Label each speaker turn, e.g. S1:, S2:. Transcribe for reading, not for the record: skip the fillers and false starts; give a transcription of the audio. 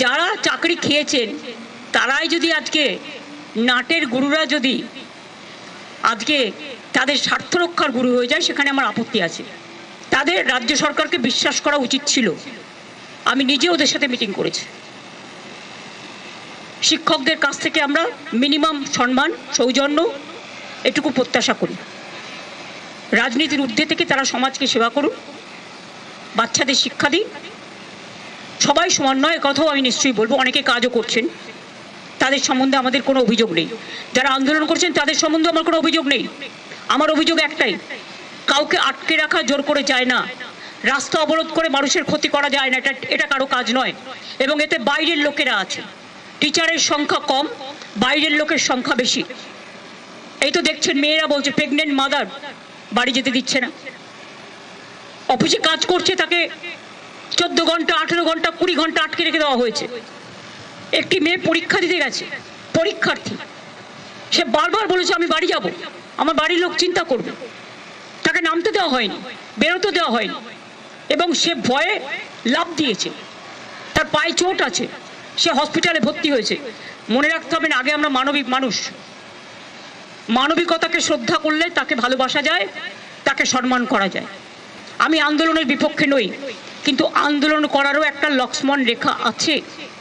S1: যারা চাকরি খেয়েছেন তারাই যদি আজকে নাটের গুরুরা যদি আজকে তাদের স্বার্থ রক্ষার গুরু হয়ে যায়, সেখানে আমার আপত্তি আছে। তাদের রাজ্য সরকারকে বিশ্বাস করা উচিত ছিল। আমি নিজে ওদের সাথে মিটিং করেছি। শিক্ষকদের কাছ থেকে আমরা মিনিমাম সম্মান, সৌজন্য এটুকু প্রত্যাশা করি। রাজনীতির ঊর্ধ্বে থেকে তারা সমাজকে সেবা করুন, বাচ্চাদের শিক্ষা দিন, সবাই সমান নয়, কথাও আমি নিশ্চয়ই বলবো। অনেকে কাজও করছেন, তাদের সম্বন্ধে আমাদের কোনো অভিযোগ নেই। যারা আন্দোলন করছেন তাদের সম্বন্ধে আমার কোনো অভিযোগ নেই। আমার অভিযোগ একটাই, কাউকে আটকে রাখা জোর করে যায় না, রাস্তা অবরোধ করে মানুষের ক্ষতি করা যায় না, এটা কারো কাজ নয়। এবং এতে বাইরের লোকেরা আছে, টিচারের সংখ্যা কম, বাইরের লোকের সংখ্যা বেশি। এই তো দেখছেন মেয়েরা বলছে প্রেগনেন্ট মাদার বাড়ি যেতে দিচ্ছে না। অফিসে কাজ করছে তাকে 14 ঘন্টা, 18 ঘন্টা, 20 ঘন্টা আটকে রেখে দেওয়া হয়েছে। একটি মেয়ে পরীক্ষা দিতে গেছে, পরীক্ষার্থী, সে বারবার বলেছে আমি বাড়ি যাব, আমার বাড়ির লোক চিন্তা করবে। তাকে নামতে দেওয়া হয়নি, বেরোতে দেওয়া হয়নি, এবং সে ভয়ে লাফ দিয়েছে। তার পায়ে চোট আছে, সে হসপিটালে ভর্তি হয়েছে। মনে রাখতে হবে না, আগে আমরা মানবিক মানুষ, মানবিকতাকে শ্রদ্ধা করলে তাকে ভালোবাসা যায়, তাকে সম্মান করা যায়। আমি আন্দোলনের বিপক্ষে নই, কিন্তু আন্দোলন করারও একটা লক্ষ্মণ রেখা আছে।